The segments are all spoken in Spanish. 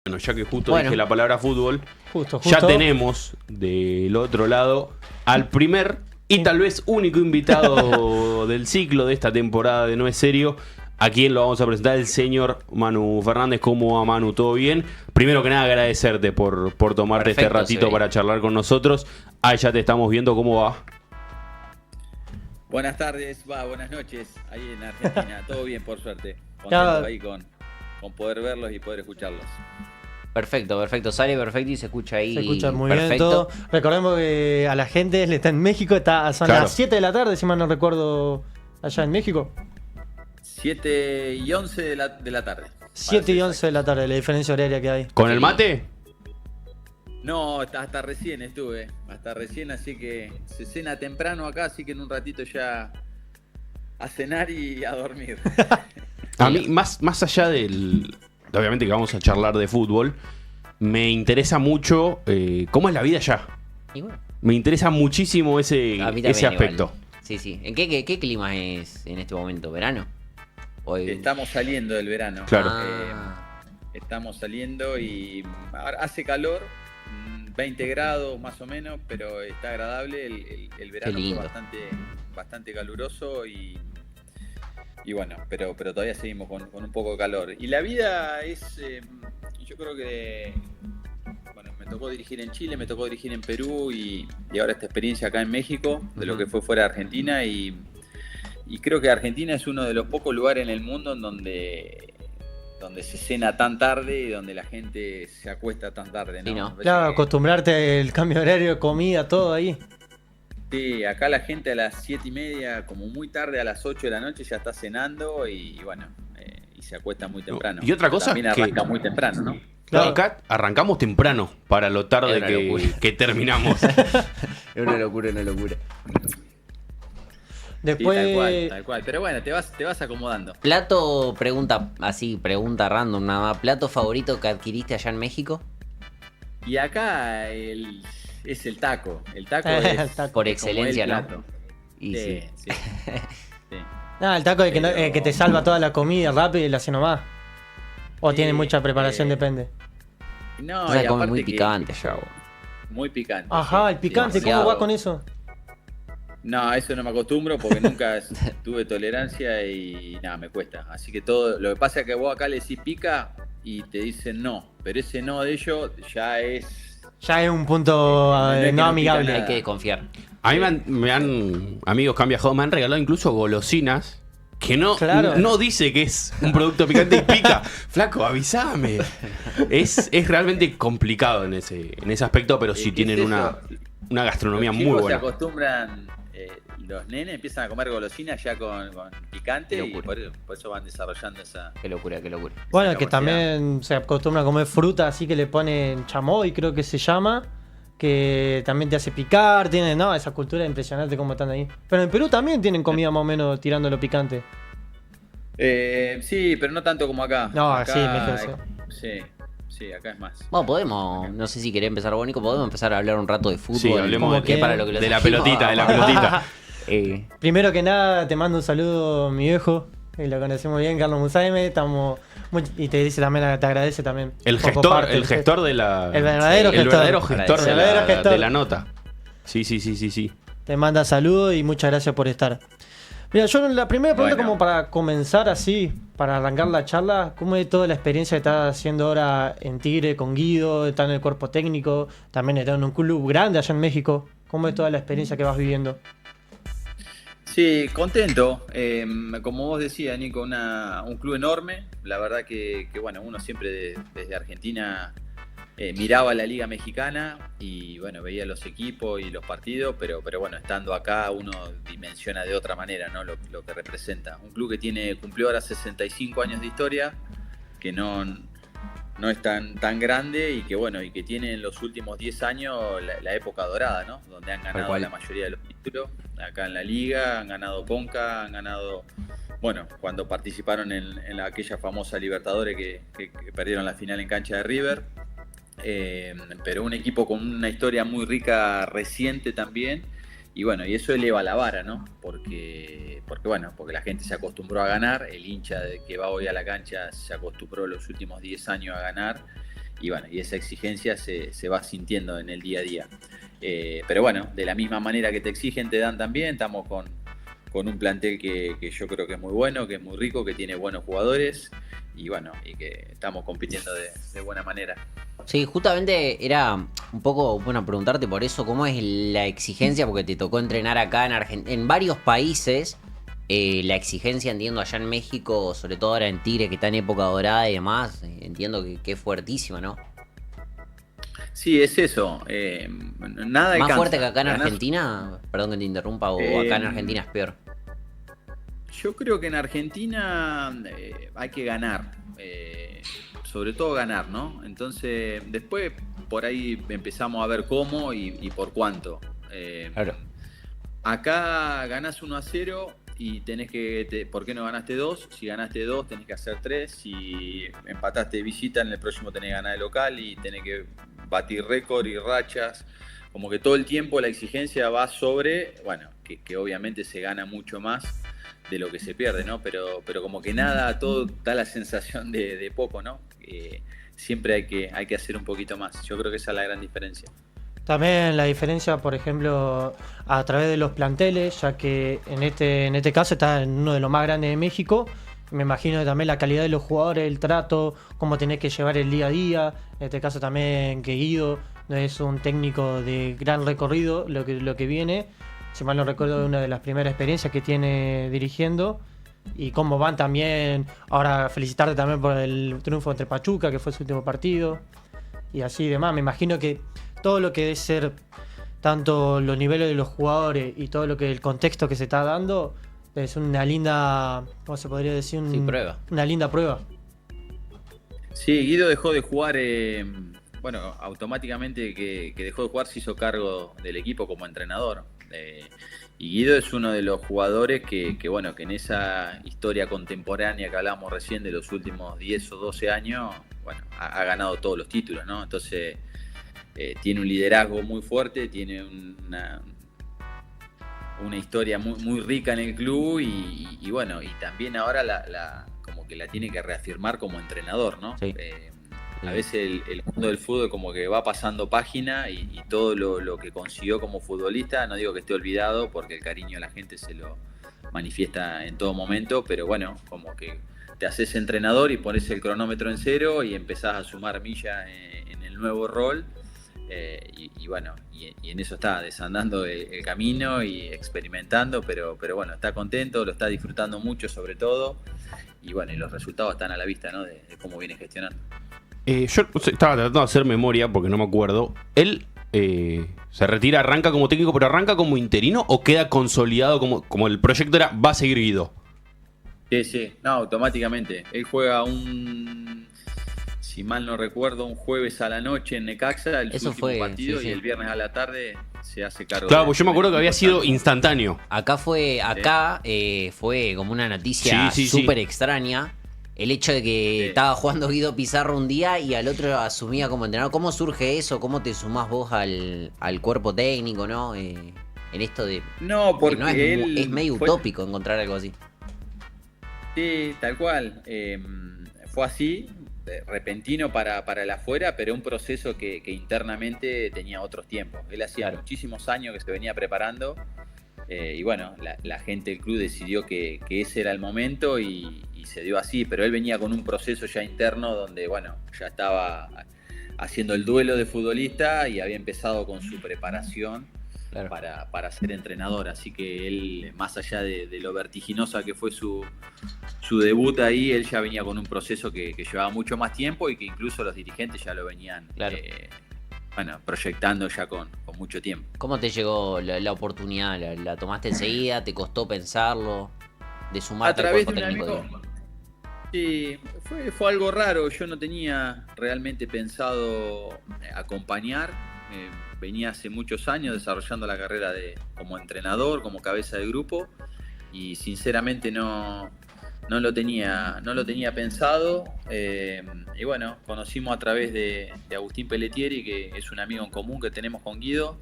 Bueno, ya que justo dije la palabra fútbol, justo. ya tenemos del otro lado al primer y tal vez único invitado del ciclo de esta temporada de No es Serio, a quien lo vamos a presentar, el señor Manu Fernández. ¿Cómo va, Manu? ¿Todo bien? Primero que nada, agradecerte por tomarte este ratito para charlar con nosotros. Ahí ya te estamos viendo. ¿Cómo va? Buenas tardes, buenas noches, ahí en Argentina. Todo bien, por suerte. Contento ahí con poder verlos y poder escucharlos. Perfecto, sale perfecto y se escucha ahí. Se escucha muy perfecto. bien todo. Recordemos que a la gente, él está en México, son las 7 de la tarde, si mal no recuerdo, allá en México. 7 y 11 de la tarde. 7 y 11 de la tarde, la diferencia horaria que hay. ¿Con el mate? No, hasta recién estuve, así que se cena temprano acá, así que en un ratito ya a cenar y a dormir. A mí, más allá obviamente que vamos a charlar de fútbol, me interesa mucho cómo es la vida allá. Bueno. Me interesa muchísimo ese aspecto. Igual. Sí. ¿En qué clima es en este momento? ¿Verano? Hoy... Estamos saliendo del verano. Claro. Estamos saliendo y ahora hace calor, 20 grados más o menos, pero está agradable. El verano fue bastante caluroso y bueno, pero todavía seguimos con un poco de calor. Y la vida es, yo creo que, bueno, me tocó dirigir en Chile, me tocó dirigir en Perú y ahora esta experiencia acá en México, de lo que fue fuera de Argentina y creo que Argentina es uno de los pocos lugares en el mundo en donde se cena tan tarde y donde la gente se acuesta tan tarde, ¿no? Sí, ¿no? Claro, acostumbrarte al cambio de horario de comida, todo ahí. Sí, acá la gente a las 7:30, como muy tarde, a las 8 de la noche ya está cenando y bueno, y se acuesta muy temprano. Y otra cosa también arranca muy temprano, ¿no? Claro. Acá arrancamos temprano para lo tarde que terminamos. Es una locura. Después... Sí, tal cual. Pero bueno, te vas acomodando. Pregunta random nada más. ¿Plato favorito que adquiriste allá en México? Y acá es el taco. El taco es por excelencia, ¿no? Y sí. El taco es que te salva toda la comida rápido y la hace nomás. O tiene mucha preparación, depende. No, o sea, come muy picante ya. Muy picante. Ajá, el picante, ¿cómo va con eso? No, eso no me acostumbro porque nunca tuve tolerancia y nada, me cuesta. Así que todo, lo que pasa es que vos acá le decís pica y te dicen no, pero ese no de ellos ya es un punto no amigable. Hay que desconfiar. A mí amigos que han viajado, me han regalado incluso golosinas que no dice que es un producto picante y pica. Flaco, avísame. Es realmente complicado en ese aspecto, pero sí tienen una gastronomía muy buena. Se acostumbran, los nenes empiezan a comer golosinas ya con picante y por eso van desarrollando esa... Qué locura. Bueno, que también se acostumbra a comer fruta, así que le ponen chamoy, creo que se llama, que también te hace picar, tiene, esa cultura impresionante como están ahí. Pero en Perú también tienen comida más o menos tirando lo picante. Sí, pero no tanto como acá. No, acá, sí, me Sí, acá es más. Bueno, podemos, no sé si querés empezar, Bonico, podemos empezar a hablar un rato de fútbol. Sí, hablemos de la pelotita. Primero que nada, te mando un saludo, mi viejo. Lo conocemos bien, Carlos Musaime. Y te dice también, te agradece también. El gestor de la. El verdadero gestor de la nota. Sí. Te manda saludos y muchas gracias por estar. Mira, yo la primera pregunta, como para comenzar así, para arrancar la charla, ¿cómo es toda la experiencia que estás haciendo ahora en Tigre con Guido? Estás en el cuerpo técnico, también estás en un club grande allá en México. ¿Cómo es toda la experiencia que vas viviendo? Sí, contento. Como vos decías, Nico, un club enorme. La verdad que bueno, uno siempre desde Argentina miraba la Liga Mexicana y bueno, veía los equipos y los partidos, pero bueno, estando acá uno dimensiona de otra manera, ¿no? Lo que representa. Un club que cumplió ahora 65 años de historia, que no es tan grande y que bueno, y que tiene en los últimos 10 años la época dorada, ¿no? Donde han ganado la mayoría de los títulos acá en la Liga, han ganado Conca, han ganado, bueno, cuando participaron en aquella famosa Libertadores que perdieron la final en cancha de River. Pero un equipo con una historia muy rica reciente también y bueno, y eso eleva la vara, ¿no? Porque la gente se acostumbró a ganar, el hincha que va hoy a la cancha se acostumbró los últimos 10 años a ganar y bueno, y esa exigencia se va sintiendo en el día a día. Pero bueno, de la misma manera que te exigen, te dan también. Estamos con un plantel que yo creo que es muy bueno, que es muy rico, que tiene buenos jugadores y bueno, y que estamos compitiendo de buena manera. Sí, justamente era un poco bueno preguntarte por eso, ¿cómo es la exigencia? Porque te tocó entrenar acá en Argentina, en varios países. La exigencia, entiendo, allá en México, sobre todo ahora en Tigre, que está en época dorada y demás, entiendo que es fuertísima, ¿no? Sí, es eso. Nada ¿Más alcanza. fuerte que acá en Ganás- Argentina? Perdón que te interrumpa, o acá en Argentina es peor. Yo creo que en Argentina hay que ganar, sobre todo ganar, ¿no? Entonces, después por ahí empezamos a ver cómo y por cuánto. Claro. Acá ganás 1-0 y tenés que, ¿por qué no ganaste 2? Si ganaste 2 tenés que hacer 3, si empataste de visita en el próximo tenés que ganar de local y tenés que batir récord y rachas. Como que todo el tiempo la exigencia va sobre, bueno, que obviamente se gana mucho más de lo que se pierde, ¿no? Pero como que nada, todo da la sensación de poco, ¿no? Siempre hay que hacer un poquito más. Yo creo que esa es la gran diferencia. También la diferencia, por ejemplo, a través de los planteles, ya que en este caso está en uno de los más grandes de México. Me imagino que también la calidad de los jugadores, el trato, cómo tenés que llevar el día a día. En este caso también que Guido no es un técnico de gran recorrido, lo que viene. Si mal no recuerdo, una de las primeras experiencias que tiene dirigiendo. Y cómo van también. Ahora felicitarte también por el triunfo entre Pachuca, que fue su último partido. Y así y demás. Me imagino que todo lo que debe ser, tanto los niveles de los jugadores y todo lo que el contexto que se está dando, es una linda, ¿cómo se podría decir? Sí, prueba. Una linda prueba. Sí, Guido dejó de jugar, bueno, automáticamente que dejó de jugar se hizo cargo del equipo como entrenador. Y Guido es uno de los jugadores bueno, que en esa historia contemporánea que hablábamos recién de los últimos 10 o 12 años, bueno, ha ganado todos los títulos, ¿no? Entonces, tiene un liderazgo muy fuerte, tiene una historia muy, muy rica en el club y bueno, y también ahora como que la tiene que reafirmar como entrenador, ¿no? Sí. A veces el mundo del fútbol como que va pasando página y todo lo que consiguió como futbolista, no digo que esté olvidado porque el cariño de la gente se lo manifiesta en todo momento, pero bueno, como que te haces entrenador y pones el cronómetro en cero y empezás a sumar millas en el nuevo rol. Y bueno, y en eso está desandando el camino y experimentando, pero bueno, está contento, lo está disfrutando mucho sobre todo, y bueno, y los resultados están a la vista, ¿no? De cómo viene gestionando. Yo estaba tratando de hacer memoria porque no me acuerdo. Él se retira, arranca como técnico, pero arranca como interino o queda consolidado como el proyecto era, va a seguir Guido. Sí, no, automáticamente. Él juega si mal no recuerdo, un jueves a la noche en Necaxa, el Eso último fue, partido, sí. y el viernes a la tarde se hace cargo. Claro, pues yo me acuerdo que había sido instantáneo. Acá fue como una noticia Sí. súper extraña. El hecho de que Sí. estaba jugando Guido Pizarro un día y al otro asumía como entrenador. ¿Cómo surge eso? ¿Cómo te sumás vos al cuerpo técnico, no? En esto de... No, porque no es, él es medio fue- utópico encontrar algo así. Sí, tal cual. Fue así, repentino para el afuera, pero un proceso que internamente tenía otros tiempos. Él hacía muchísimos años que se venía preparando y bueno, la gente del club decidió que ese era el momento y se dio así, pero él venía con un proceso ya interno donde, bueno, ya estaba haciendo el duelo de futbolista y había empezado con su preparación. Claro. Para ser entrenador, así que él, más allá de lo vertiginosa que fue su debut ahí, él ya venía con un proceso que llevaba mucho más tiempo y que incluso los dirigentes ya lo venían proyectando ya con mucho tiempo. ¿Cómo te llegó la oportunidad? ¿La tomaste enseguida? ¿Te costó pensarlo? De sumarte al cuerpo técnico. Sí, fue algo raro. Yo no tenía realmente pensado acompañar. Venía hace muchos años desarrollando la carrera como entrenador, como cabeza de grupo, y sinceramente no lo tenía pensado. Y bueno, conocimos a través de Agustín Pelletieri, que es un amigo en común que tenemos con Guido.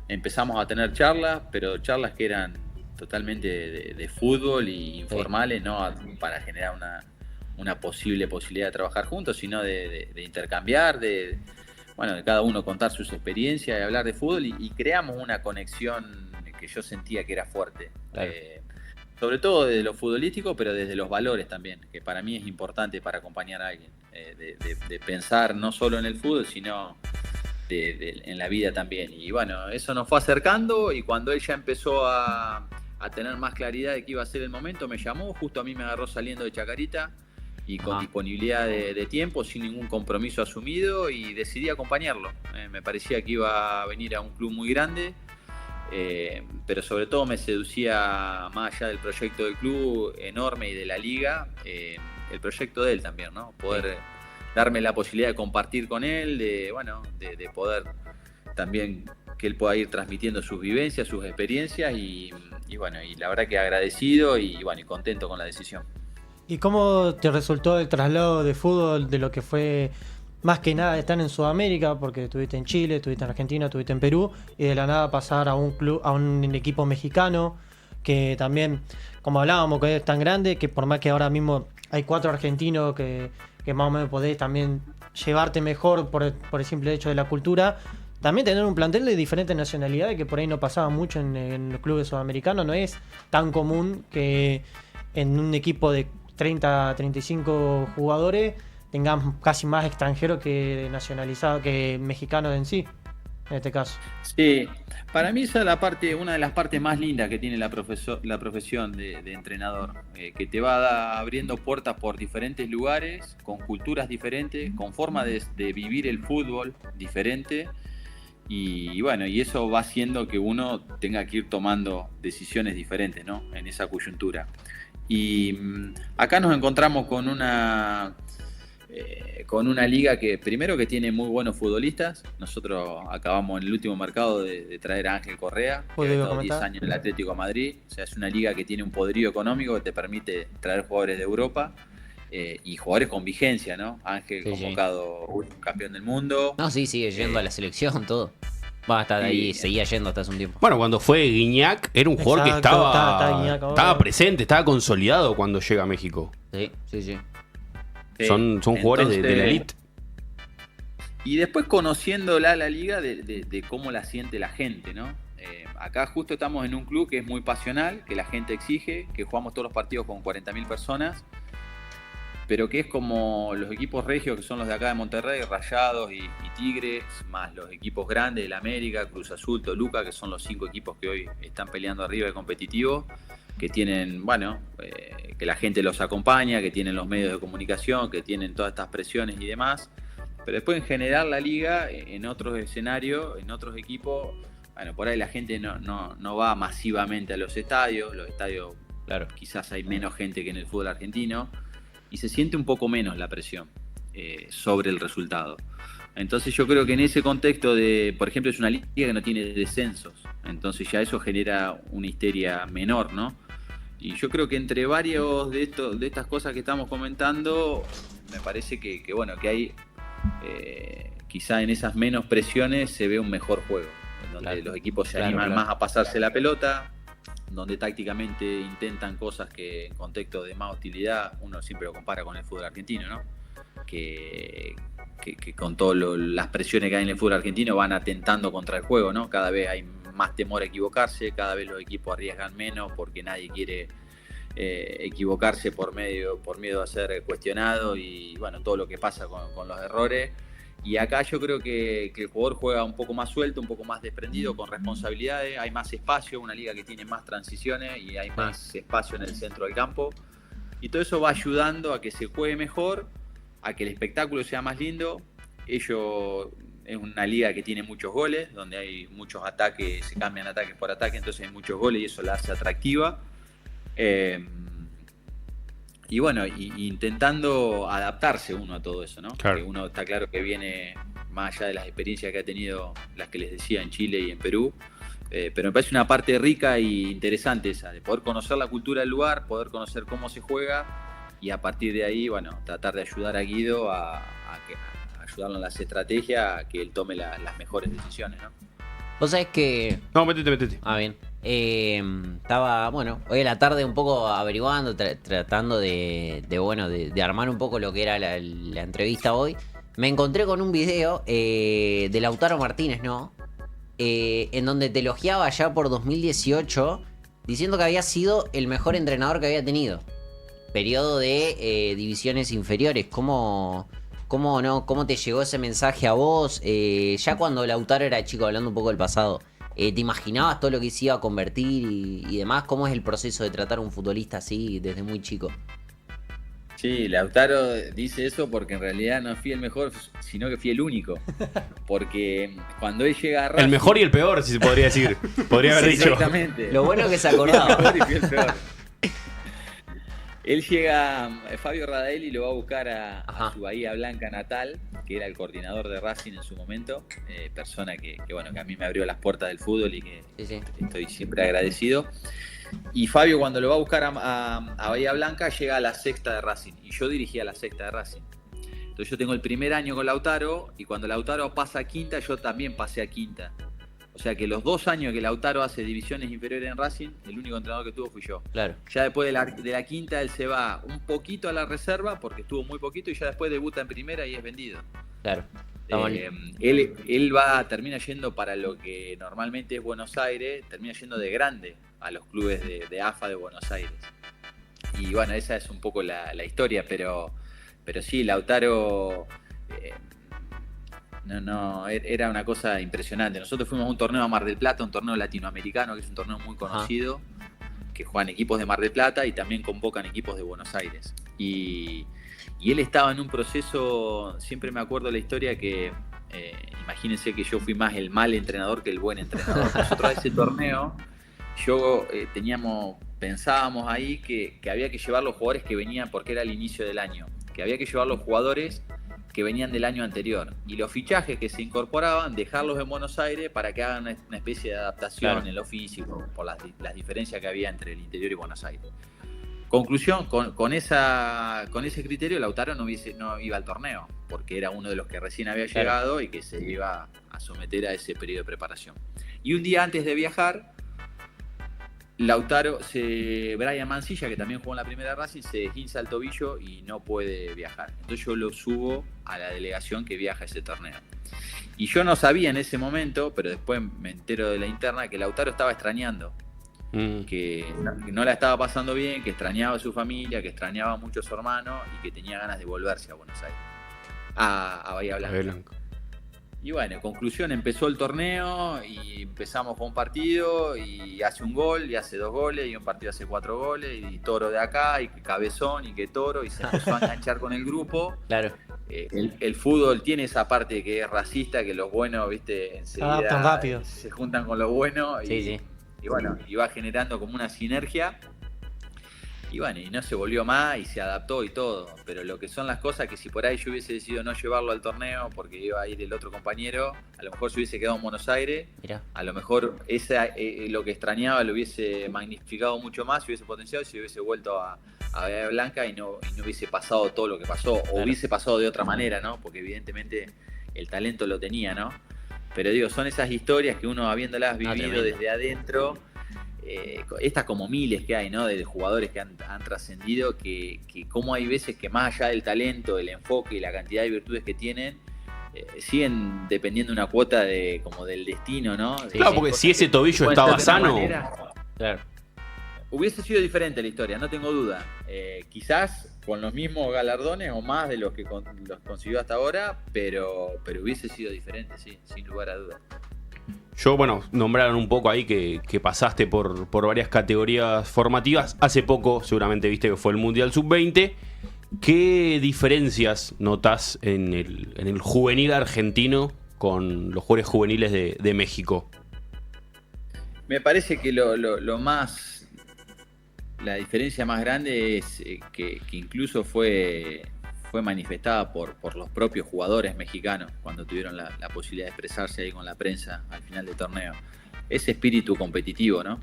Empezamos a tener charlas, pero charlas que eran totalmente de fútbol y informales, no para generar una posibilidad de trabajar juntos, sino de intercambiar, de cada uno contar sus experiencias y hablar de fútbol y creamos una conexión que yo sentía que era fuerte. Claro. Sobre todo desde lo futbolístico, pero desde los valores también, que para mí es importante para acompañar a alguien, de pensar no solo en el fútbol, sino en la vida también. Y bueno, eso nos fue acercando y cuando él ya empezó a tener más claridad de qué iba a ser el momento, me llamó, justo a mí me agarró saliendo de Chacarita y con disponibilidad de tiempo, sin ningún compromiso asumido, y decidí acompañarlo. Me parecía que iba a venir a un club muy grande, pero sobre todo me seducía, más allá del proyecto del club enorme y de la liga, el proyecto de él también, ¿no? Poder darme la posibilidad de compartir con él, de poder también que él pueda ir transmitiendo sus vivencias, sus experiencias y la verdad que agradecido y contento con la decisión. ¿Y cómo te resultó el traslado de fútbol de lo que fue más que nada estar en Sudamérica? Porque estuviste en Chile, estuviste en Argentina, estuviste en Perú, y de la nada pasar a un club, a un equipo mexicano, que también, como hablábamos, que es tan grande, que por más que ahora mismo hay 4 argentinos que más o menos podés también llevarte mejor por el simple hecho de la cultura, también tener un plantel de diferentes nacionalidades, que por ahí no pasaba mucho en los clubes sudamericanos. No es tan común que en un equipo de 30, 35 jugadores tengamos casi más extranjeros que nacionalizados, que mexicanos en sí, en este caso. Sí, para mí esa es una de las partes más lindas que tiene la profesión de entrenador, que te va abriendo puertas por diferentes lugares, con culturas diferentes, con forma de vivir el fútbol diferente, y eso va haciendo que uno tenga que ir tomando decisiones diferentes, ¿no? En esa coyuntura. Y acá nos encontramos con una liga que primero que tiene muy buenos futbolistas. Nosotros acabamos en el último mercado de traer a Ángel Correa, que ha estado 10 años en el Atlético de Madrid. O sea, es una liga que tiene un poderío económico que te permite traer jugadores de Europa y jugadores con vigencia, ¿no? Ángel convocado campeón del mundo. No, sí, sigue yendo a la selección, todo. Va a estar ahí, seguía yendo hasta hace un tiempo. Bueno, cuando fue Guiñac, era un jugador que estaba presente, estaba consolidado cuando llega a México. Sí. Son jugadores de la elite. Y después conociendo la liga de cómo la siente la gente, ¿no? Acá justo estamos en un club que es muy pasional, que la gente exige, que jugamos todos los partidos con 40.000 personas, pero que es como los equipos regios, que son los de acá de Monterrey, Rayados y Tigres, más los equipos grandes del América, Cruz Azul, Toluca, que son los 5 equipos que hoy están peleando arriba de competitivo, que tienen, que la gente los acompaña, que tienen los medios de comunicación, que tienen todas estas presiones y demás. Pero después en general la liga, en otros escenarios, en otros equipos, por ahí la gente no va masivamente a los estadios claro, quizás hay menos gente que en el fútbol argentino, y se siente un poco menos la presión sobre el resultado. Entonces yo creo que en ese contexto por ejemplo, es una liga que no tiene descensos, entonces ya eso genera una histeria menor, ¿no? Y yo creo que entre varios de estas cosas que estamos comentando, me parece que hay, quizá en esas menos presiones se ve un mejor juego, en donde los equipos se animan más a pasarse la pelota, donde tácticamente intentan cosas que en contexto de más hostilidad uno siempre lo compara con el fútbol argentino, ¿no? Que con todas las presiones que hay en el fútbol argentino van atentando contra el juego, ¿no? Cada vez hay más temor a equivocarse, cada vez los equipos arriesgan menos porque nadie quiere equivocarse por miedo a ser cuestionado y todo lo que pasa con los errores. Y acá yo creo que el jugador juega un poco más suelto, un poco más desprendido, con responsabilidades, hay más espacio, una liga que tiene más transiciones y hay más espacio en el centro del campo. Y todo eso va ayudando a que se juegue mejor, a que el espectáculo sea más lindo. Es una liga que tiene muchos goles, donde hay muchos ataques, se cambian ataques por ataque, entonces hay muchos goles y eso la hace atractiva. Y intentando adaptarse uno a todo eso, ¿no? Claro. Que uno está claro que viene más allá de las experiencias que ha tenido, las que les decía en Chile y en Perú, pero me parece una parte rica e interesante esa, de poder conocer la cultura del lugar, poder conocer cómo se juega y a partir de ahí, tratar de ayudar a Guido a ayudarlo en las estrategias, a que él tome las mejores decisiones, ¿no? Vos sabés que... No, métete. Ah, bien. Estaba, bueno, hoy a la tarde un poco averiguando, tratando de armar un poco lo que era la entrevista hoy. Me encontré con un video de Lautaro Martínez, ¿no? En donde te elogiaba ya por 2018, diciendo que había sido el mejor entrenador que había tenido. Periodo de divisiones inferiores. ¿Cómo te llegó ese mensaje a vos? Ya cuando Lautaro era chico, hablando un poco del pasado, ¿te imaginabas todo lo que se iba a convertir y demás? ¿Cómo es el proceso de tratar a un futbolista así desde muy chico? Sí, Lautaro dice eso porque en realidad no fui el mejor, sino que fui el único. Porque cuando él llega a Racing... El mejor y el peor, si se podría decir. Podría haber dicho. Exactamente. Lo bueno que se acordaba. Fui el mejor y fui el peor. Él llega, Fabio Radaelli lo va a buscar a su Bahía Blanca natal, que era el coordinador de Racing en su momento, persona que a mí me abrió las puertas del fútbol y que estoy siempre agradecido. Y Fabio, cuando lo va a buscar a Bahía Blanca, llega a la sexta de Racing, y yo dirigía la sexta de Racing. Entonces yo tengo el primer año con Lautaro, y cuando Lautaro pasa a quinta, yo también pasé a quinta. O sea que los 2 años que Lautaro hace divisiones inferiores en Racing, el único entrenador que tuvo fui yo. Claro. Ya después de la quinta él se va un poquito a la reserva, porque estuvo muy poquito, y ya después debuta en primera y es vendido. Claro. Él termina yendo para lo que normalmente es Buenos Aires, termina yendo de grande a los clubes de AFA de Buenos Aires. Y bueno, esa es un poco la historia, pero sí, Lautaro... era una cosa impresionante. Nosotros fuimos a un torneo a Mar del Plata, un torneo latinoamericano, que es un torneo muy conocido, que juegan equipos de Mar del Plata y también convocan equipos de Buenos Aires. Y él estaba en un proceso, siempre me acuerdo la historia que, imagínense que yo fui más el mal entrenador que el buen entrenador. Nosotros a ese torneo, pensábamos ahí que había que llevar los jugadores que venían, porque era el inicio del año, que había que llevar los jugadores que venían del año anterior, y los fichajes que se incorporaban, dejarlos en Buenos Aires para que hagan una especie de adaptación en lo físico, por las diferencias que había entre el interior y Buenos Aires. Conclusión, con ese criterio Lautaro no iba al torneo, porque era uno de los que recién había llegado y que se iba a someter a ese periodo de preparación. Y un día antes de viajar, Brian Mancilla, que también jugó en la primera Racing, se esguinza el tobillo y no puede viajar. Entonces yo lo subo a la delegación que viaja a ese torneo. Y yo no sabía en ese momento, pero después me entero de la interna, que Lautaro estaba extrañando. Que no la estaba pasando bien, que extrañaba a su familia, que extrañaba mucho a su hermano y que tenía ganas de volverse a Buenos Aires, a Bahía Blanca. Y bueno, en conclusión, empezó el torneo y empezamos con un partido y hace un gol y hace 2 goles, y un partido hace 4 goles, y Toro de acá y que Cabezón y que Toro, y se empezó a enganchar con el grupo. Claro. El fútbol tiene esa parte que es racista, que los buenos, viste, enseguida se juntan con los buenos y bueno, y va generando como una sinergia. Y bueno, y no se volvió más y se adaptó y todo. Pero lo que son las cosas que si por ahí yo hubiese decidido no llevarlo al torneo porque iba a ir el otro compañero, a lo mejor se hubiese quedado en Buenos Aires. Mirá. A lo mejor lo que extrañaba lo hubiese magnificado mucho más, se hubiese potenciado y se hubiese vuelto a Bahía Blanca y no hubiese pasado todo lo que pasó. O hubiese pasado de otra manera, ¿no? Porque evidentemente el talento lo tenía, ¿no? Pero digo, son esas historias que uno habiéndolas vivido desde adentro... estas como miles que hay, ¿no? De jugadores que han trascendido, que como hay veces que más allá del talento, el enfoque y la cantidad de virtudes que tienen, siguen dependiendo una cuota como del destino, ¿no? Claro, porque si ese tobillo estaba sano, claro, hubiese sido diferente la historia, no tengo duda. Quizás con los mismos galardones o más de los que los consiguió hasta ahora, pero hubiese sido diferente, sí, sin lugar a dudas. Nombraron un poco ahí que pasaste por varias categorías formativas. Hace poco, seguramente viste que fue el Mundial Sub-20. ¿Qué diferencias notás en el juvenil argentino con los jugadores juveniles de México? Me parece que la diferencia más grande es que incluso fue manifestada por los propios jugadores mexicanos cuando tuvieron la posibilidad de expresarse ahí con la prensa al final del torneo. Ese espíritu competitivo, ¿no?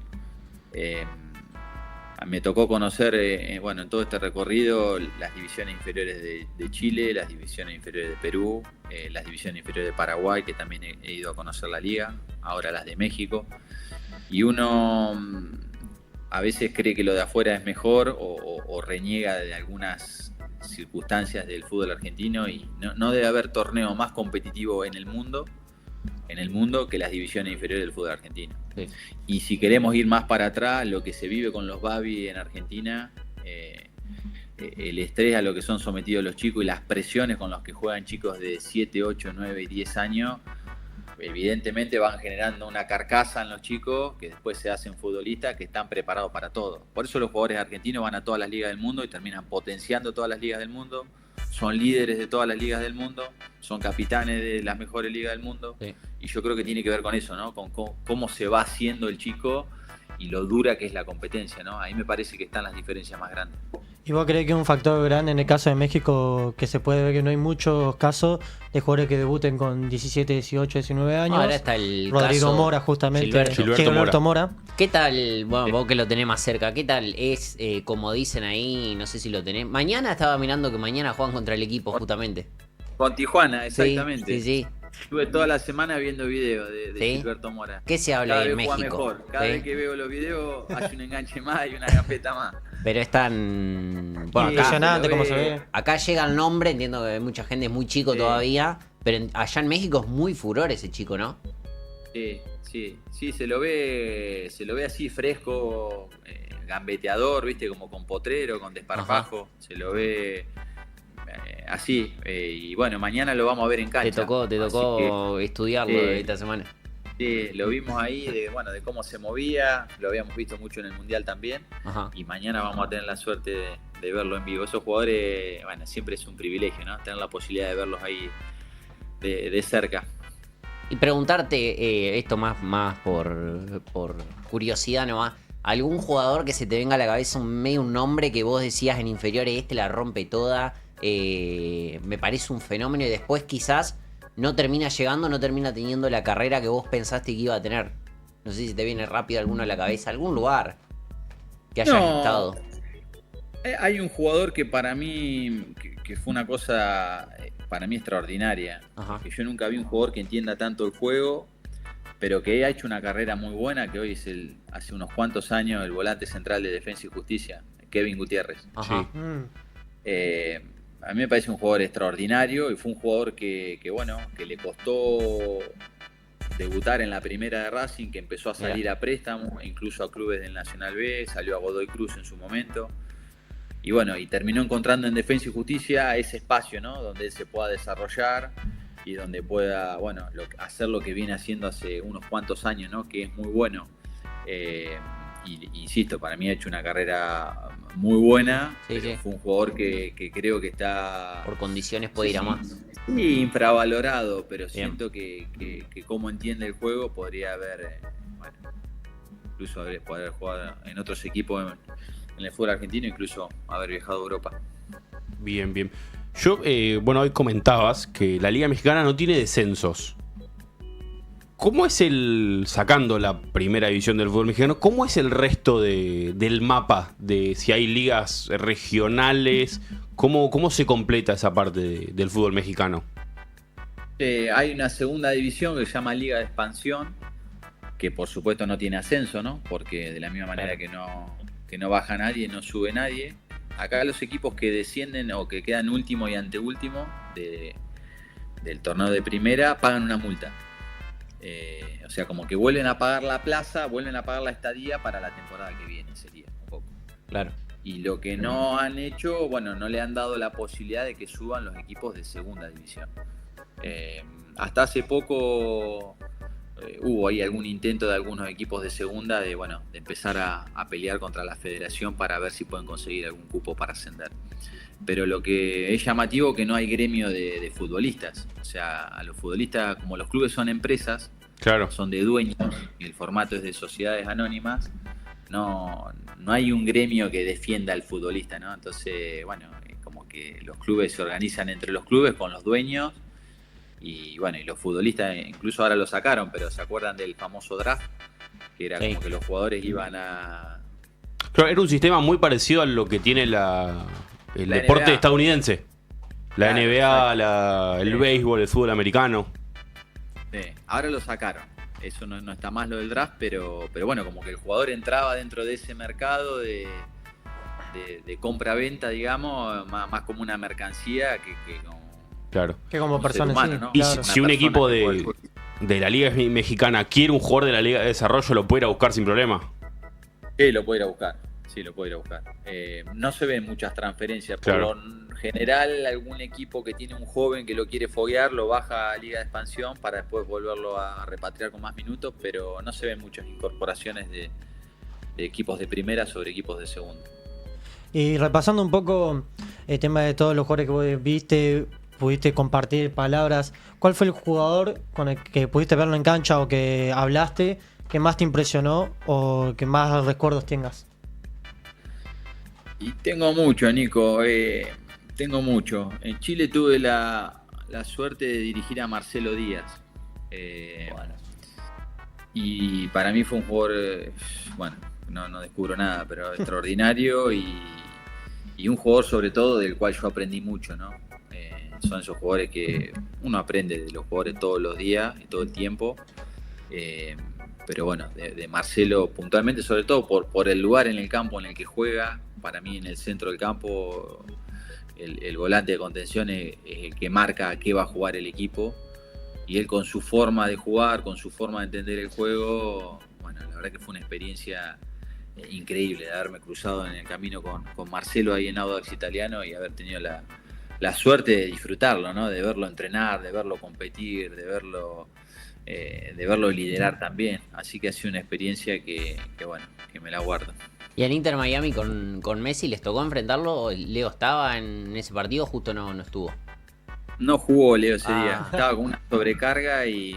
Me tocó conocer, bueno, en todo este recorrido, las divisiones inferiores de Chile, las divisiones inferiores de Perú, las divisiones inferiores de Paraguay, que también he ido a conocer la liga, ahora las de México. Y uno a veces cree que lo de afuera es mejor o reniega de algunas circunstancias del fútbol argentino, y no debe haber torneo más competitivo en el mundo que las divisiones inferiores del fútbol argentino. Sí. Y si queremos ir más para atrás, lo que se vive con los Babi en Argentina, el estrés a lo que son sometidos los chicos y las presiones con los que juegan chicos de 7, 8, 9 y 10 años, evidentemente van generando una carcasa en los chicos que después se hacen futbolistas que están preparados para todo. Por eso los jugadores argentinos van a todas las ligas del mundo y terminan potenciando todas las ligas del mundo, son líderes de todas las ligas del mundo, son capitanes de las mejores ligas del mundo. Sí. Y yo creo que tiene que ver con eso, ¿no? Con cómo se va haciendo el chico y lo dura que es la competencia, ¿no? Ahí me parece que están las diferencias más grandes. ¿Y vos creés que es un factor grande en el caso de México, que se puede ver que no hay muchos casos de jugadores que debuten con 17, 18, 19 años? Ahora está el Rodrigo caso Mora, justamente. Gilberto Mora. ¿Qué tal? Bueno, vos que lo tenés más cerca, ¿qué tal es, como dicen ahí, no sé si lo tenés? Mañana estaba mirando que mañana juegan contra el equipo, justamente. Con Tijuana, exactamente. Sí. Estuve toda la semana viendo videos de ¿Sí? Gilberto Mora. ¿Qué se habla Cada ahí en vez juega México? mejor. Cada ¿Sí? vez que veo los videos hace un enganche más y una gambeta más. Pero es tan... Bueno, acá, Impresionante lo cómo ve. se ve. acá llega el nombre, entiendo que mucha gente es muy chico Sí. todavía, pero allá en México es muy furor ese chico, ¿no? Sí, se lo ve así fresco, gambeteador, viste, como con potrero, con desparpajo. Se lo ve así. Y bueno, mañana lo vamos a ver en cancha. Te tocó Así estudiarlo esta semana. que, lo vimos ahí de cómo se movía, lo habíamos visto mucho en el Mundial también. Ajá. Y mañana vamos a tener la suerte de verlo en vivo. Esos jugadores, bueno, siempre es un privilegio, ¿no? Tener la posibilidad de verlos ahí de cerca. Y preguntarte, esto más por curiosidad nomás, ¿algún jugador que se te venga a la cabeza un nombre que vos decías en inferiores, la rompe toda, me parece un fenómeno, y después quizás no termina llegando, no termina teniendo la carrera que vos pensaste que iba a tener? No sé si te viene rápido alguno a la cabeza, algún lugar que hayas estado. Hay un jugador que para mí, que fue una cosa para mí extraordinaria. Ajá. Que yo nunca vi un jugador que entienda tanto el juego, pero que ha hecho una carrera muy buena, que hoy es hace unos cuantos años el volante central de Defensa y Justicia, Kevin Gutiérrez. Ajá. A mí me parece un jugador extraordinario y fue un jugador que le costó debutar en la primera de Racing, que empezó a salir a préstamo, incluso a clubes del Nacional B, salió a Godoy Cruz en su momento. Y bueno, y terminó encontrando en Defensa y Justicia ese espacio, ¿no? Donde él se pueda desarrollar y donde pueda, bueno, hacer lo que viene haciendo hace unos cuantos años, ¿no? Que es muy bueno. Insisto, para mí ha hecho una carrera muy buena. Sí. Fue un jugador que creo que está... Por condiciones puede ir a más. Sí, infravalorado, pero Bien. siento que como entiende el juego podría haber, incluso poder jugar en otros equipos en el fútbol argentino, incluso haber viajado a Europa. Bien. Yo, hoy comentabas que la Liga Mexicana no tiene descensos. ¿Cómo es sacando la primera división del fútbol mexicano, cómo es el resto del mapa? De si hay ligas regionales, ¿cómo se completa esa parte del fútbol mexicano? Hay una segunda división que se llama Liga de Expansión, que por supuesto no tiene ascenso, ¿no? Porque de la misma manera que no baja nadie, no sube nadie. Acá los equipos que descienden o que quedan último y anteúltimo del torneo de primera pagan una multa. O sea, como que vuelven a pagar la plaza, vuelven a pagar la estadía para la temporada que viene, sería un poco. Claro. Y lo que no han hecho, no le han dado la posibilidad de que suban los equipos de segunda división. Hasta hace poco hubo ahí algún intento de algunos equipos de segunda de empezar a pelear contra la federación para ver si pueden conseguir algún cupo para ascender. Pero lo que es llamativo es que no hay gremio de futbolistas. O sea, a los futbolistas, como los clubes son empresas, Claro. son de dueños y el formato es de sociedades anónimas, no hay un gremio que defienda al futbolista, ¿no? Entonces, como que los clubes se organizan entre los clubes con los dueños. Y los futbolistas incluso ahora lo sacaron, pero ¿se acuerdan del famoso draft? Que era como que los jugadores iban a Claro, era un sistema muy parecido a lo que tiene el La deporte NBA. estadounidense. La Claro, NBA, el Sí. béisbol, el fútbol americano. Sí, ahora lo sacaron. Eso no está más lo del draft, pero bueno, como que el jugador entraba dentro de ese mercado de compra-venta, digamos, más como una mercancía que como Claro. Que como un ser persona humano, sí, ¿no? Y claro. si un Una equipo persona que juega al de la Liga Mexicana quiere un jugador de la Liga de Desarrollo, lo puede ir a buscar sin problema. Sí, lo puede ir a buscar. Sí, lo puede ir a buscar. No se ven muchas transferencias. Claro. Por lo general, algún equipo que tiene un joven que lo quiere foguear lo baja a Liga de Expansión para después volverlo a repatriar con más minutos, pero no se ven muchas incorporaciones de equipos de primera sobre equipos de segunda. Y repasando un poco el tema de todos los jugadores que vos viste, pudiste compartir palabras, ¿cuál fue el jugador con el que pudiste verlo en cancha o que hablaste que más te impresionó o que más recuerdos tengas? Y tengo mucho, Nico. Tengo mucho. En Chile tuve la suerte de dirigir a Marcelo Díaz. Bueno. Y para mí fue un jugador, bueno, no descubro nada, pero extraordinario y un jugador sobre todo del cual yo aprendí mucho, ¿no? Son esos jugadores que uno aprende de los jugadores todos los días y todo el tiempo. Pero bueno, de Marcelo puntualmente, sobre todo por el lugar en el campo en el que juega. Para mí en el centro del campo el volante de contención es el que marca a qué va a jugar el equipo. Y él con su forma de jugar, con su forma de entender el juego, bueno, la verdad que fue una experiencia increíble de haberme cruzado en el camino con Marcelo ahí en Audax Italiano y haber tenido la suerte de disfrutarlo, ¿no? De verlo entrenar, de verlo competir, de verlo liderar también. Así que ha sido una experiencia que bueno, que me la guardo. ¿Y en Inter Miami con Messi les tocó enfrentarlo? ¿Leo estaba en ese partido? Justo no estuvo. No jugó Leo ese día, Ah. estaba con una sobrecarga y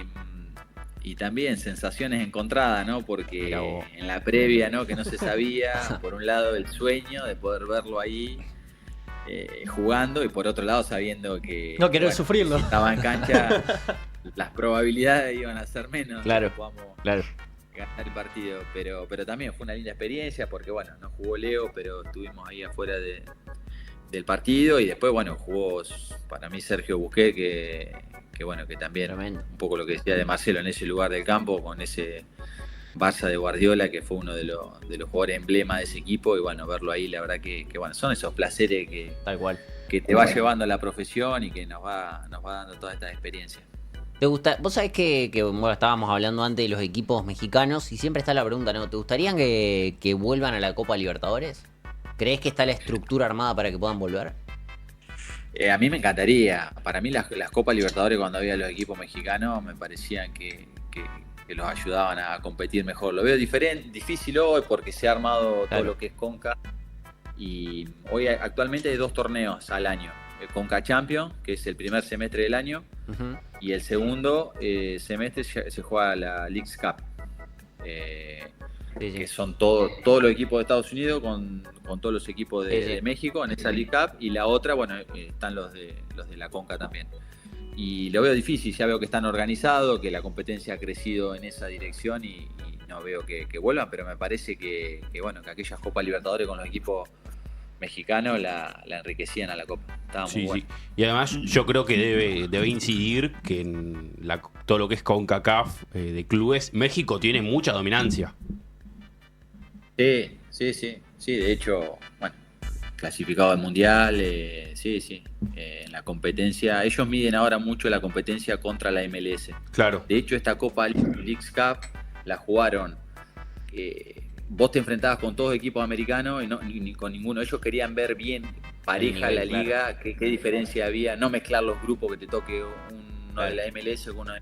también sensaciones encontradas, ¿no? Porque Mirá vos. en la previa, ¿no? Que no se sabía, por un lado el sueño de poder verlo ahí jugando y por otro lado sabiendo que No querer sufrirlo. si estaba en cancha las probabilidades iban a ser menos. Claro. Que podamos Claro. ganar el partido, pero también fue una linda experiencia porque bueno, no jugó Leo, pero estuvimos ahí afuera del partido y después bueno, jugó para mí Sergio Busquets que bueno, que también Tremendo. un poco lo que decía de Marcelo en ese lugar del campo con ese Barça de Guardiola que fue uno de los jugadores emblema de ese equipo y bueno, verlo ahí la verdad que bueno, son esos placeres Tal cual. que te va llevando a la profesión y que nos va dando todas estas experiencias. ¿Te gusta? Vos sabés que bueno, estábamos hablando antes de los equipos mexicanos y siempre está la pregunta, ¿no? ¿Te gustaría que vuelvan a la Copa Libertadores? ¿Crees que está la estructura armada para que puedan volver? A mí me encantaría. Para mí las Copas Libertadores cuando había los equipos mexicanos me parecían que los ayudaban a competir mejor. Lo veo difícil hoy porque se ha armado Claro. todo lo que es Conca y hoy actualmente hay 2 torneos al año. El Conca Champions, que es el primer semestre del año, Ujú. y el segundo semestre se juega la Leagues Cup. Sí, sí. Que son todos los equipos de Estados Unidos con todos los equipos Sí, sí. de México en esa League Cup y la otra, bueno, están los de la Conca también. Y lo veo difícil, ya veo que están organizados, que la competencia ha crecido en esa dirección y no veo que vuelvan, pero me parece que bueno, que aquellas Copas Libertadores con los equipos mexicanos la enriquecían a la Copa. Estaba muy Sí, bueno. sí. Y además yo creo que debe incidir que en todo lo que es CONCACAF de clubes, México tiene mucha dominancia. Sí, de hecho, bueno, clasificado al Mundial, sí. En la competencia, ellos miden ahora mucho la competencia contra la MLS. Claro. De hecho, esta Copa Leagues Cup la jugaron. Vos te enfrentabas con todos equipos americanos y ni con ninguno. Ellos querían ver bien pareja El la nivel, liga, qué diferencia había, no mezclar los grupos que te toque uno de la MLS con uno de.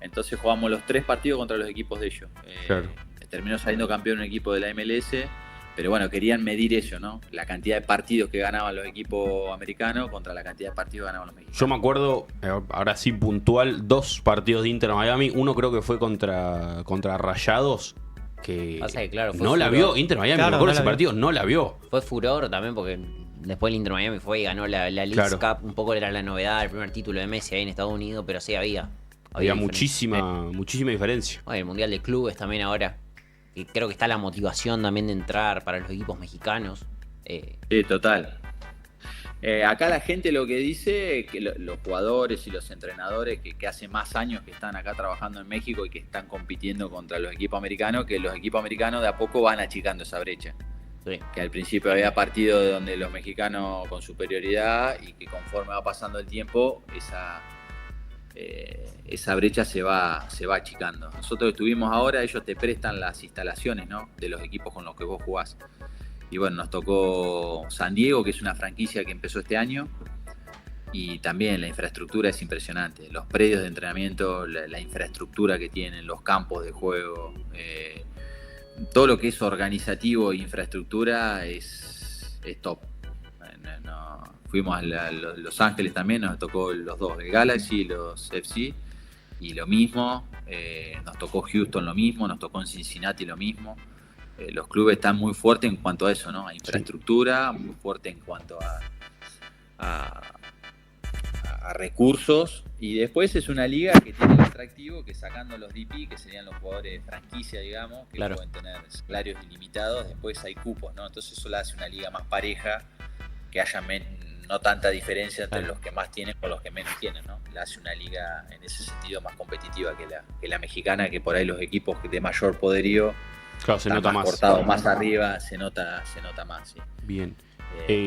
Entonces jugamos los 3 partidos contra los equipos de ellos. Claro. Terminó saliendo campeón un equipo de la MLS, pero bueno, querían medir eso, ¿no? La cantidad de partidos que ganaban los equipos americanos contra la cantidad de partidos que ganaban los mexicanos. Yo me acuerdo, ahora sí puntual, 2 partidos de Inter Miami. Uno creo que fue contra Rayados, que Pasa que, claro, fue no la furor. vio. Inter Miami, Claro, me acuerdo no ese la vio. partido, no la vio. Fue furor también porque después el Inter Miami fue y ganó la Leagues Claro. Cup. Un poco era la novedad, el primer título de Messi ahí en Estados Unidos, pero sí había Había diferencia. muchísima diferencia. Bueno, el Mundial de Clubes también ahora. que creo que está la motivación también de entrar para los equipos mexicanos. Sí, total. Acá la gente lo que dice, que los jugadores y los entrenadores que hace más años que están acá trabajando en México y que están compitiendo contra los equipos americanos, que los equipos americanos de a poco van achicando esa brecha. Sí. Que al principio había partido de donde los mexicanos con superioridad y que conforme va pasando el tiempo esa brecha se va achicando. Nosotros estuvimos ahora, ellos te prestan las instalaciones, ¿no?, de los equipos con los que vos jugás. Y bueno, nos tocó San Diego, que es una franquicia que empezó este año, y también la infraestructura es impresionante. Los predios de entrenamiento, la infraestructura que tienen, los campos de juego, todo lo que es organizativo e infraestructura es top. Fuimos a Los Ángeles también, nos tocó los dos, el Galaxy y los FC, y lo mismo. Nos tocó Houston lo mismo, nos tocó en Cincinnati lo mismo. Los clubes están muy fuertes en cuanto a eso, ¿no? A infraestructura, muy fuerte en cuanto a recursos. Y después es una liga que tiene el atractivo que, sacando los DP, que serían los jugadores de franquicia, digamos, que claro, pueden tener salarios ilimitados, después hay cupos, ¿no? Entonces eso la hace una liga más pareja, que haya no tanta diferencia entre los que más tienen con los que menos tienen, ¿no? La hace una liga en ese sentido más competitiva que la mexicana, que por ahí los equipos de mayor poderío, claro, se nota más cortado más arriba, se nota más, sí. Bien.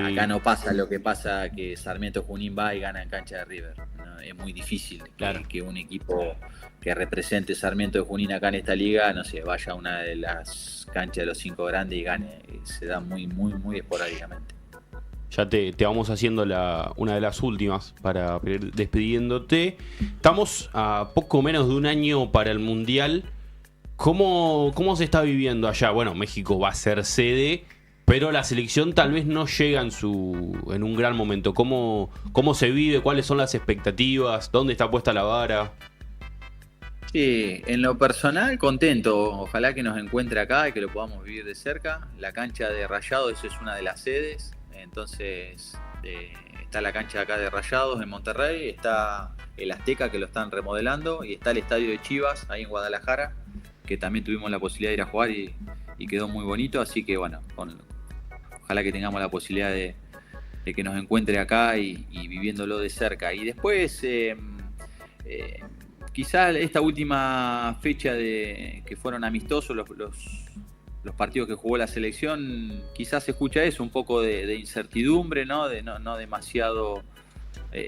Acá no pasa lo que pasa, que Sarmiento Junín va y gana en cancha de River, ¿no? Es muy difícil que un equipo que represente Sarmiento de Junín acá en esta liga, no sé, vaya a una de las canchas de los 5 grandes y gane. Se da muy, muy, muy esporádicamente. Ya te vamos haciendo una de las últimas para ir despidiéndote. Estamos a poco menos de un año para el Mundial. ¿Cómo se está viviendo allá? Bueno, México va a ser sede, pero la selección tal vez no llega en un gran momento. ¿Cómo se vive? ¿Cuáles son las expectativas? ¿Dónde está puesta la vara? Sí, en lo personal contento. Ojalá que nos encuentre acá y que lo podamos vivir de cerca. La cancha de Rayados es una de las sedes. Entonces está la cancha acá de Rayados en Monterrey, está el Azteca, que lo están remodelando, y está el estadio de Chivas ahí en Guadalajara, que también tuvimos la posibilidad de ir a jugar y quedó muy bonito. Así que bueno, ojalá que tengamos la posibilidad de que nos encuentre acá y viviéndolo de cerca. Y después quizás esta última fecha que fueron amistosos los partidos que jugó la selección, quizás se escucha eso, un poco de incertidumbre, ¿no? De no demasiado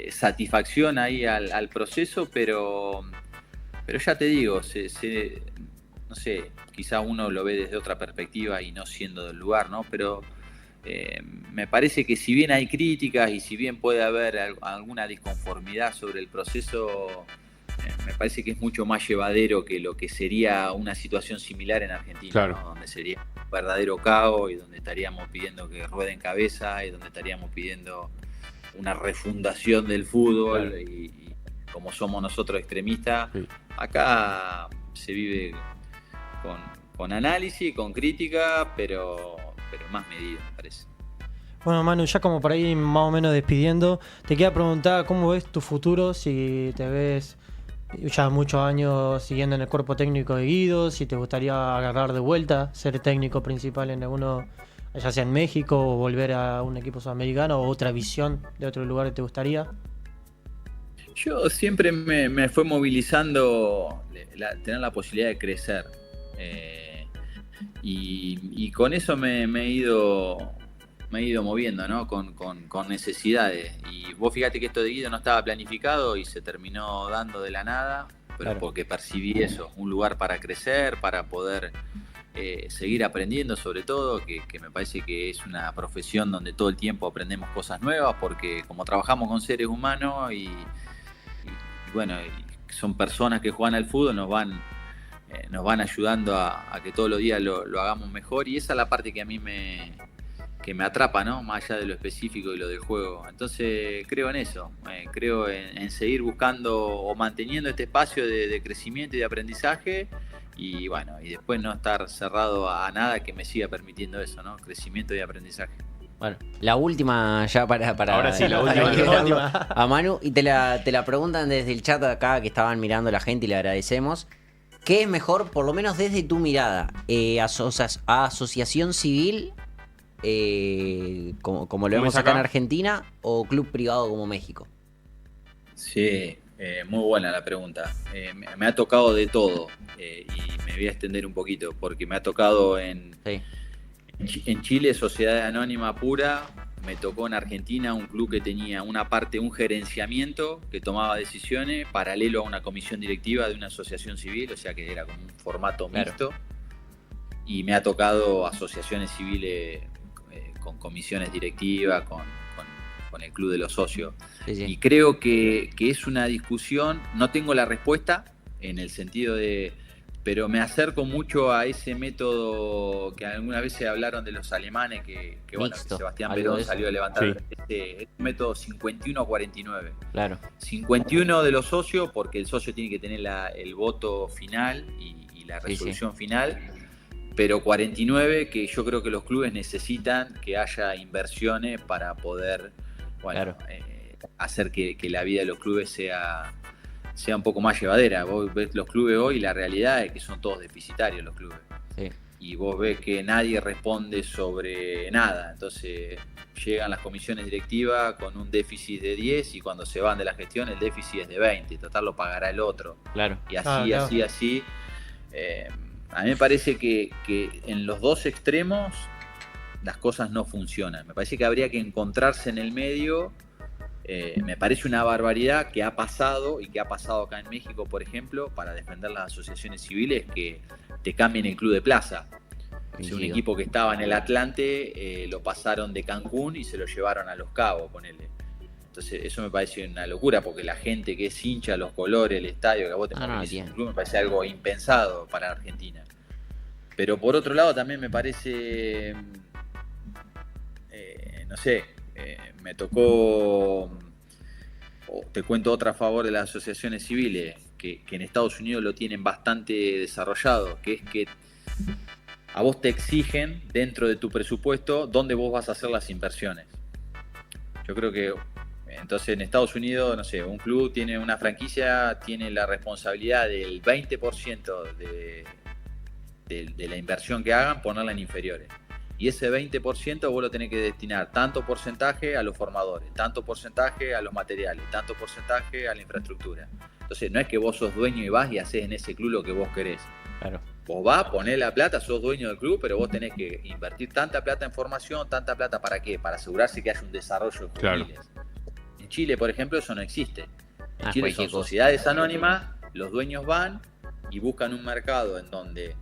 satisfacción ahí al proceso, pero ya te digo, no sé, quizá uno lo ve desde otra perspectiva y no siendo del lugar, ¿no? Pero me parece que si bien hay críticas y si bien puede haber alguna disconformidad sobre el proceso, me parece que es mucho más llevadero que lo que sería una situación similar en Argentina, claro, ¿no? Donde sería un verdadero caos y donde estaríamos pidiendo que rueden cabeza y donde estaríamos pidiendo una refundación del fútbol, claro. Y como somos nosotros extremistas, sí, acá se vive con análisis, con crítica, pero más medido, me parece. Bueno, Manu, ya como por ahí más o menos despidiendo, te quería preguntar cómo ves tu futuro, si te ves ya muchos años siguiendo en el cuerpo técnico de Guido, si te gustaría agarrar de vuelta, ser técnico principal en alguno, ya sea en México, o volver a un equipo sudamericano, o otra visión de otro lugar que te gustaría. Yo siempre me fue movilizando tener la posibilidad de crecer, y con eso me he ido moviendo, ¿no? Con necesidades. Y vos fíjate que esto de Guido no estaba planificado y se terminó dando de la nada, pero claro, porque percibí eso, un lugar para crecer, para poder seguir aprendiendo, sobre todo, que me parece que es una profesión donde todo el tiempo aprendemos cosas nuevas, porque como trabajamos con seres humanos y bueno, y son personas que juegan al fútbol, nos van ayudando a que todos los días lo hagamos mejor, y esa es la parte que a mí me atrapa, ¿no? Más allá de lo específico y lo del juego. Entonces creo en eso, creo en seguir buscando o manteniendo este espacio de crecimiento y de aprendizaje, y bueno, y después no estar cerrado a nada que me siga permitiendo eso, ¿no? Crecimiento y aprendizaje. Bueno, la última ya para ahora sí, la última. A Manu, y te la preguntan desde el chat acá, que estaban mirando la gente, y le agradecemos. ¿Qué es mejor, por lo menos desde tu mirada? ¿Asociación civil, como lo vemos acá en Argentina, o club privado como México? Sí, muy buena la pregunta. Me ha tocado de todo y me voy a extender un poquito porque me ha tocado en Chile sociedad anónima pura, me tocó en Argentina un club que tenía una parte, un gerenciamiento que tomaba decisiones paralelo a una comisión directiva de una asociación civil, o sea que era como un formato mixto, y me ha tocado asociaciones civiles con comisiones directivas, con el club de los socios. Sí. Y creo que es una discusión, no tengo la respuesta en el sentido de, pero me acerco mucho a ese método que alguna vez se hablaron de los alemanes, que bueno, que Sebastián Perón salió a levantar, este método 51-49. Claro. 51 de los socios, porque el socio tiene que tener el voto final y la resolución final, pero 49 que yo creo que los clubes necesitan que haya inversiones para poder hacer que la vida de los clubes sea un poco más llevadera. Vos ves los clubes hoy y la realidad es que son todos deficitarios los clubes. Sí. Y vos ves que nadie responde sobre nada. Entonces llegan las comisiones directivas con un déficit de 10 y cuando se van de la gestión el déficit es de 20. Total lo pagará el otro. Claro. Y así. A mí me parece que en los dos extremos las cosas no funcionan. Me parece que habría que encontrarse en el medio. Me parece una barbaridad que ha pasado, y que ha pasado acá en México, por ejemplo, para defender las asociaciones civiles, que te cambien el club de plaza. Un equipo que estaba en el Atlante lo pasaron de Cancún y se lo llevaron a Los Cabos, ponele. Entonces eso me parece una locura, porque la gente que es hincha, los colores, el estadio, que a vos te movilices en el club, me parece algo impensado para Argentina. Pero por otro lado también me parece, me tocó, te cuento otra a favor de las asociaciones civiles, que en Estados Unidos lo tienen bastante desarrollado, que es que a vos te exigen dentro de tu presupuesto dónde vos vas a hacer las inversiones. Yo creo que entonces en Estados Unidos, no sé, un club tiene una franquicia, tiene la responsabilidad del 20% de la inversión que hagan, ponerla en inferiores. Y ese 20% vos lo tenés que destinar tanto porcentaje a los formadores, tanto porcentaje a los materiales, tanto porcentaje a la infraestructura. Entonces no es que vos sos dueño y vas y hacés en ese club lo que vos querés. Claro. Vos vas, ponés la plata, sos dueño del club, pero vos tenés que invertir tanta plata en formación, tanta plata ¿para qué? Para asegurarse que haya un desarrollo de juveniles. Claro. En Chile, por ejemplo, eso no existe. En Chile son sociedades anónimas, los dueños van y buscan un mercado en donde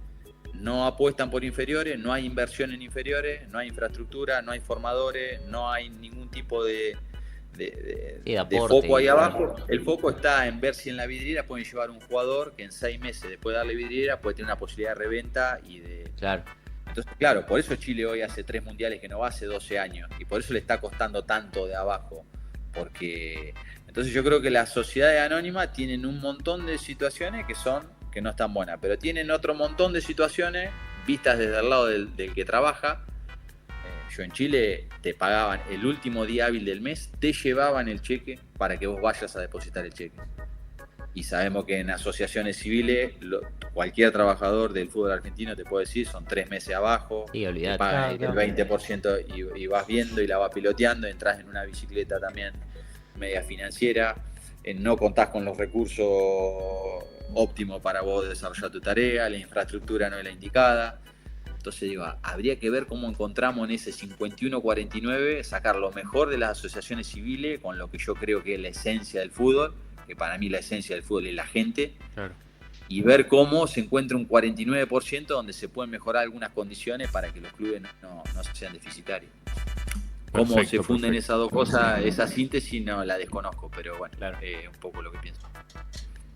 no apuestan por inferiores, no hay inversión en inferiores, no hay infraestructura, no hay formadores, no hay ningún tipo de foco ahí abajo. El foco está en ver si en la vidriera pueden llevar un jugador que en 6 meses después de darle vidriera puede tener una posibilidad de reventa y de... Claro. Entonces, claro, por eso Chile hoy hace 3 mundiales que no va, hace 12 años. Y por eso le está costando tanto de abajo. Porque entonces yo creo que las sociedades anónimas tienen un montón de situaciones que no están buenas, pero tienen otro montón de situaciones vistas desde el lado del que trabaja. Yo en Chile te pagaban el último día hábil del mes, te llevaban el cheque para que vos vayas a depositar el cheque. Y sabemos que en asociaciones civiles cualquier trabajador del fútbol argentino te puede decir, son 3 meses abajo, te pagan el 20% y vas viendo y la vas piloteando, entras en una bicicleta también media financiera, no contás con los recursos óptimos para vos desarrollar tu tarea, la infraestructura no es la indicada. Entonces digo, habría que ver cómo encontramos en ese 51-49 sacar lo mejor de las asociaciones civiles con lo que yo creo que es la esencia del fútbol, que para mí la esencia del fútbol es la gente, claro. Y ver cómo se encuentra un 49% donde se pueden mejorar algunas condiciones para que los clubes no sean deficitarios. Cómo se funden esas dos cosas, esa síntesis no la desconozco, pero bueno, claro. Un poco lo que pienso.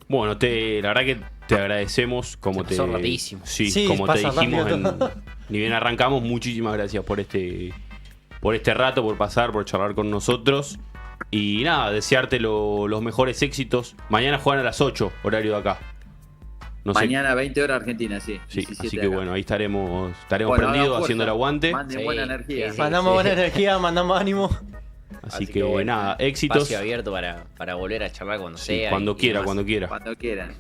Bueno, la verdad que te agradecemos, como te dijimos ni bien arrancamos, muchísimas gracias por este rato, por pasar, por charlar con nosotros. Y nada, desearte los mejores éxitos. Mañana juegan a las 8, horario de acá. Mañana 20 horas Argentina, sí. Así que bueno, ahí estaremos prendidos haciendo el aguante. Manden buena energía. Mandamos buena energía, mandamos ánimo. Así que bueno, nada, éxitos. Espacio abierto para volver a charlar cuando sea. Cuando quieran. Cuando quieran.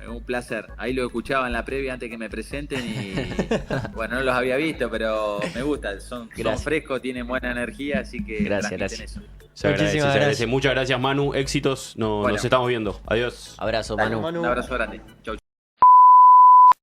un placer. Ahí lo escuchaba en la previa antes que me presenten y bueno, no los había visto, pero me gusta. Son frescos, tienen buena energía, así que gracias. eso. Se agradece, Muchísimas se agradece. gracias. Muchas gracias, Manu. Éxitos. Nos estamos viendo. Adiós. Abrazo, Dale, Manu. un abrazo grande. Chau.